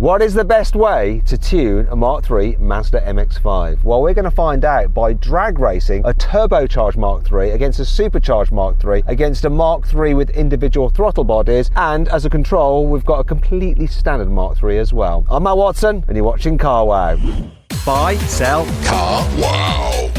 What is the best way to tune a Mark III Mazda MX-5? Well, we're going to find out by drag racing a turbocharged Mark III against a supercharged Mark III against a Mark III with individual throttle bodies, and as a control we've got a completely standard Mark III as well. I'm Matt Watson and you're watching Car Wow. Buy, sell, Car Wow.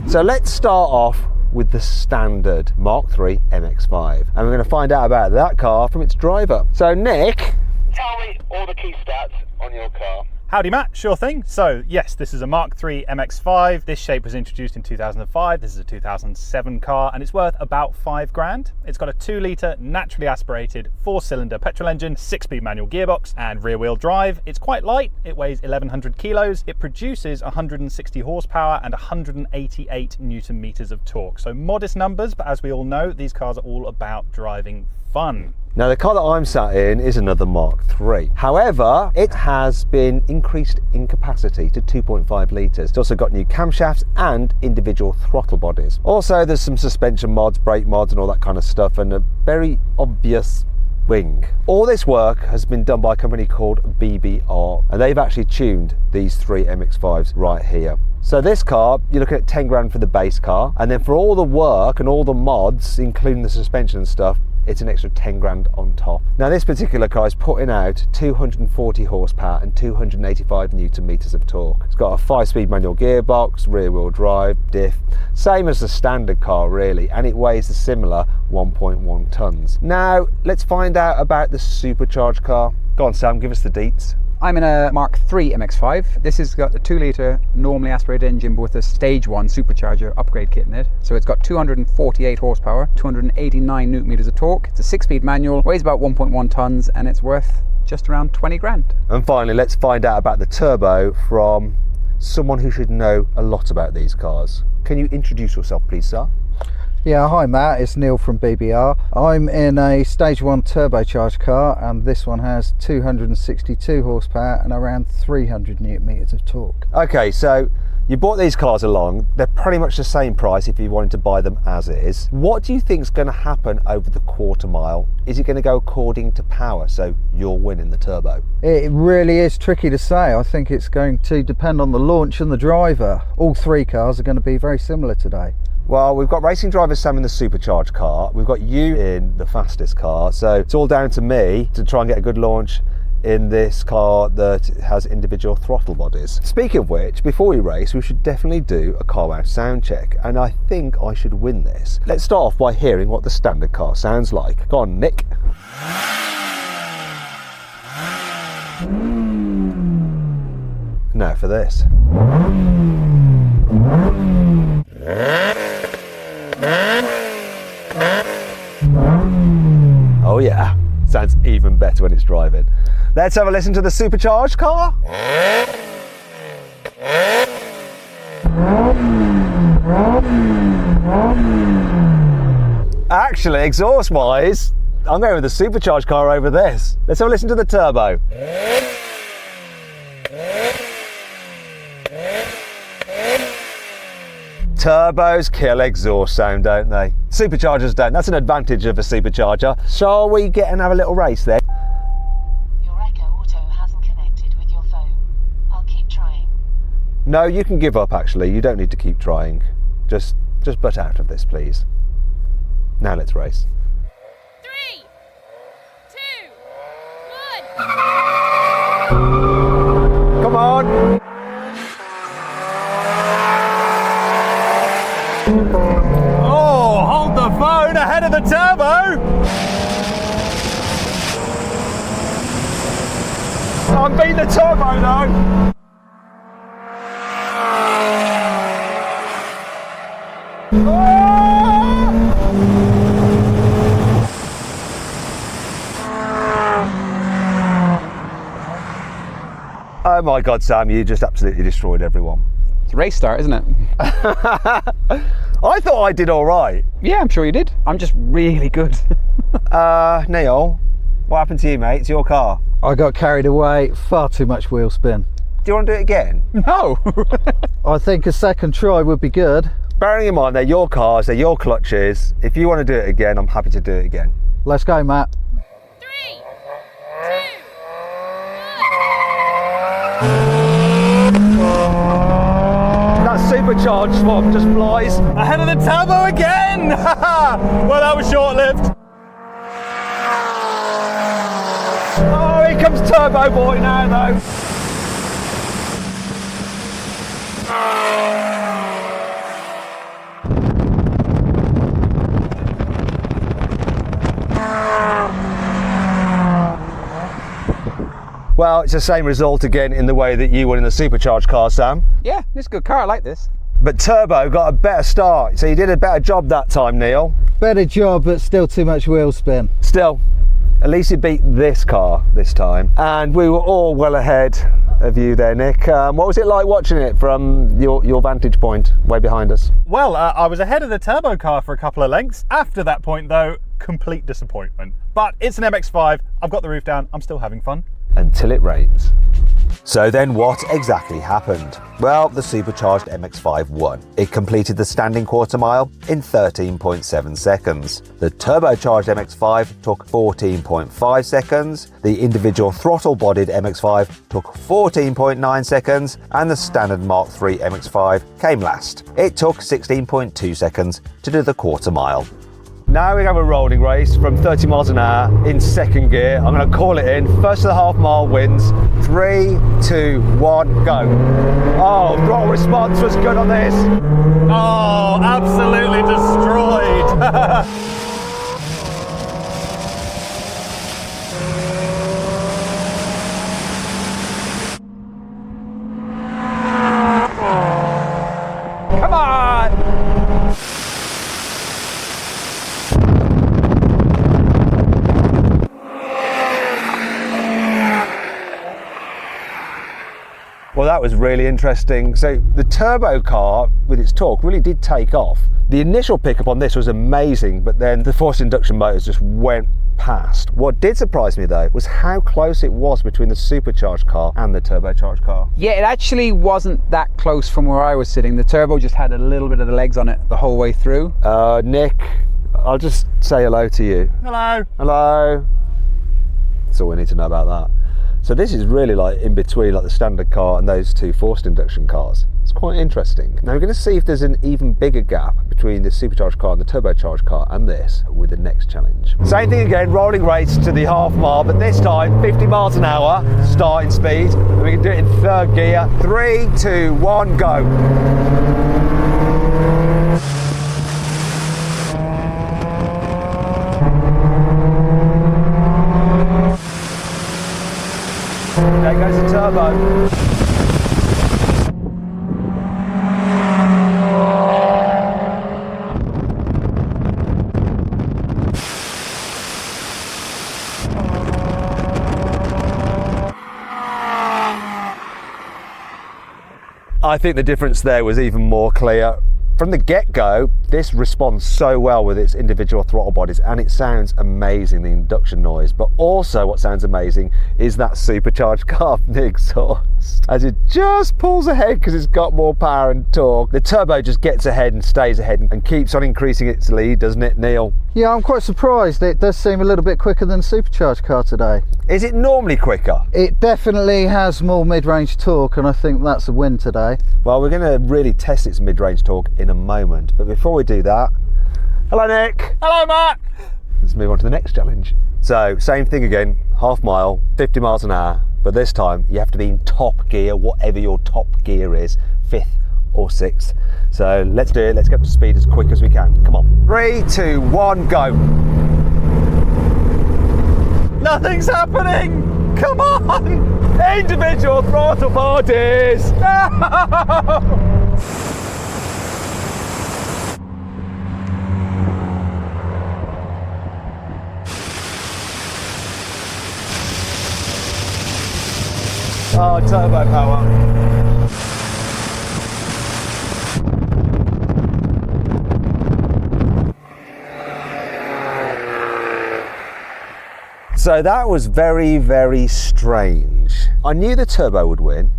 So let's start off with the standard Mark III MX-5, and we're going to find out about that car from its driver. So Nick, tell me all the key stats on your car. Howdy Matt, sure thing. So yes, this is a Mark III MX-5. This shape was introduced in 2005. This is a 2007 car and it's worth about £5,000. It's got a 2-litre naturally aspirated 4-cylinder petrol engine, 6-speed manual gearbox and rear-wheel drive. It's quite light. It weighs 1,100 kilos. It produces 160 horsepower and 188 newton meters of torque. So modest numbers, but as we all know, these cars are all about driving fun. now the car that I'm sat in is another Mark III. However, it has been increased in capacity to 2.5 litres. It's also got new camshafts and individual throttle bodies. Also, there's some suspension mods, brake mods and all that kind of stuff, and a very obvious wing. All this work has been done by a company called BBR, and they've actually tuned these 3 MX-5s right here. So this car, you're looking at 10 grand for the base car, and then for all the work and all the mods, including the suspension and stuff, it's an extra 10 grand on top. Now this particular car is putting out 240 horsepower and 285 newton meters of torque. It's got a 5-speed manual gearbox, rear wheel drive, diff, same as the standard car really, and it weighs a similar 1.1 tons. Now let's find out about the supercharged car. Go on Sam, give us the deets. I'm in a Mark III MX-5. This has got a 2-litre normally aspirated engine but with a stage 1 supercharger upgrade kit in it. So it's got 248 horsepower, 289 newton meters of torque. It's a 6-speed manual, weighs about 1.1 tons, and it's worth just around 20 grand. And finally, let's find out about the turbo from someone who should know a lot about these cars. Can you introduce yourself please, sir? Yeah, hi Matt, it's Neil from BBR. I'm in a stage 1 turbocharged car and this one has 262 horsepower and around 300 newton meters of torque. Okay, so you bought these cars along. They're pretty much the same price if you wanted to buy them as is. What do you think is going to happen over the quarter mile? Is it going to go according to power, so you'll win in the turbo? It really is tricky to say. I think it's going to depend on the launch and the driver. All 3 cars are going to be very similar today. Well, we've got racing driver Sam in the supercharged car, we've got you in the fastest car, so it's all down to me to try and get a good launch in this car that has individual throttle bodies. Speaking of which, before we race, we should definitely do a Car Wow sound check, and I think I should win this. Let's start off by hearing what the standard car sounds like. Go on, Nick. Now for this. Oh yeah, sounds even better when it's driving. Let's have a listen to the supercharged car. Actually, exhaust wise, I'm going with the supercharged car over this. Let's have a listen to the turbo. Turbos kill exhaust sound, don't they? Superchargers don't. That's an advantage of a supercharger. Shall we get and have a little race then? Your Echo Auto hasn't connected with your phone. I'll keep trying. No, you can give up actually. You don't need to keep trying. Just butt out of this, please. Now let's race. 3, 2, 1. Come on! Oh, hold the phone ahead of the turbo! I'm beating the turbo though! Oh my God, Sam, you just absolutely destroyed everyone. It's a race start, isn't it? I thought I did all right. Yeah, I'm sure you did. I'm just really good. Neil, what happened to you, mate? It's your car. I got carried away, far too much wheel spin. Do you want to do it again? No! I think a second try would be good. Bearing in mind, they're your cars, they're your clutches. If you want to do it again, I'm happy to do it again. Let's go, Matt. 3, 2, That supercharged swap just flies. Ahead of the turbo again! Well, that was short-lived. Oh, here comes Turbo Boy now though. Well, it's the same result again in the way that you won in the supercharged car, Sam. Yeah, it's a good car. I like this. But Turbo got a better start, so you did a better job that time, Neil. Better job, but still too much wheel spin. Still, at least you beat this car this time. And we were all well ahead of you there, Nick. What was it like watching it from your vantage point way behind us? Well, I was ahead of the turbo car for a couple of lengths. After that point, though, complete disappointment. But it's an MX-5. I've got the roof down. I'm still having fun. Until it rains. So then what exactly happened? Well, the supercharged MX-5 won. It completed the standing quarter mile in 13.7 seconds. The turbocharged MX-5 took 14.5 seconds, the individual throttle-bodied MX-5 took 14.9 seconds, and the standard Mark III MX-5 came last. It took 16.2 seconds to do the quarter mile. Now we have a rolling race from 30 miles an hour in second gear. I'm going to call it in. First of the half mile wins. 3, 2, 1, go. Oh, throttle response was good on this. Oh, absolutely destroyed. Come on! Well, that was really interesting. So the turbo car with its torque really did take off. The initial pickup on this was amazing, but then the forced induction motors just went past. What did surprise me though was how close it was between the supercharged car and the turbocharged car. Yeah, it actually wasn't that close from where I was sitting. The turbo just had a little bit of the legs on it the whole way through. Nick, I'll just say hello to you. Hello. Hello. That's all we need to know about that. So this is really like in between like the standard car and those two forced induction cars. It's quite interesting. Now we're going to see if there's an even bigger gap between the supercharged car and the turbocharged car and this with the next challenge. Same thing again, rolling race to the half mile, but this time 50 miles an hour starting speed. And we can do it in third gear. 3, 2, 1, go. There goes the turbo. I think the difference there was even more clear. From the get-go, this responds so well with its individual throttle bodies and it sounds amazing, the induction noise. But also what sounds amazing is that supercharged car from the exhaust. As it just pulls ahead because it's got more power and torque. The turbo just gets ahead and stays ahead and keeps on increasing its lead, doesn't it, Neil? Yeah, I'm quite surprised. It does seem a little bit quicker than the supercharged car today. Is it normally quicker? It definitely has more mid-range torque, and I think that's a win today. Well, we're going to really test its mid-range torque in a moment. But before we do that, hello, Nick. Hello, Matt. Let's move on to the next challenge. So, same thing again, half mile, 50 miles an hour. But this time, you have to be in top gear, whatever your top gear is, 5th or 6th. So let's do it. Let's get up to speed as quick as we can. Come on. 3, 2, 1, go. Nothing's happening. Come on. Individual throttle bodies. No. Oh, turbo power. So that was very, very strange. I knew the turbo would win.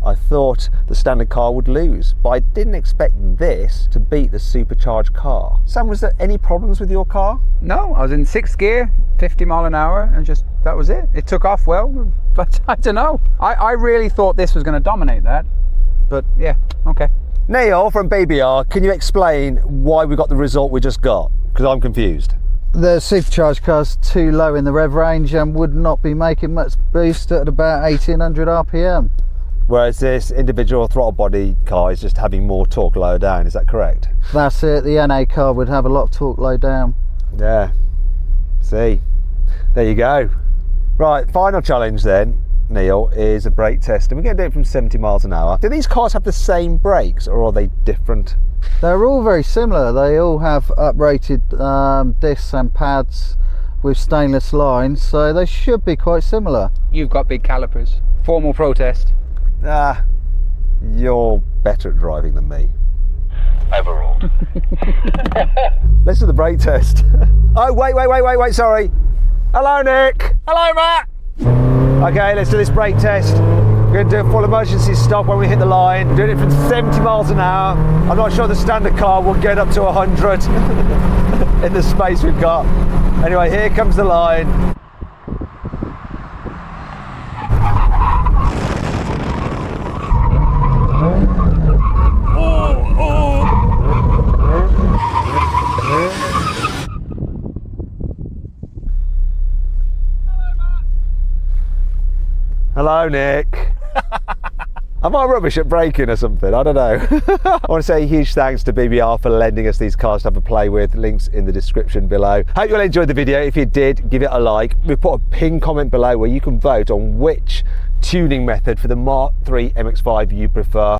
I thought the standard car would lose, but I didn't expect this to beat the supercharged car. Sam, was there any problems with your car? No, I was in 6th gear, 50 mile an hour, and just that was it. It took off well, but I don't know. I really thought this was going to dominate that, but yeah, okay. Neil from BBR, can you explain why we got the result we just got? Because I'm confused. The supercharged car's too low in the rev range and would not be making much boost at about 1800 RPM. Whereas this individual throttle body car is just having more torque low down, is that correct? That's it, the NA car would have a lot of torque low down. Yeah, see, there you go. Right, final challenge then, Neil, is a brake test, and we're going to do it from 70 miles an hour. Do these cars have the same brakes, or are they different? They're all very similar. They all have uprated discs and pads with stainless lines, so they should be quite similar. You've got big calipers. Formal protest. Ah, you're better at driving than me. Overruled. Let's do the brake test. Oh, wait, sorry. Hello, Nick. Hello, Matt. Okay, let's do this brake test. We're going to do a full emergency stop when we hit the line. Doing it from 70 miles an hour. I'm not sure the standard car will get up to 100 in the space we've got. Anyway, here comes the line. Hello, Nick. Am I rubbish at braking or something? I don't know. I want to say a huge thanks to BBR for lending us these cars to have a play with. Links in the description below. Hope you all enjoyed the video. If you did, give it a like. We put a pinned comment below where you can vote on which tuning method for the Mark III MX-5 you prefer.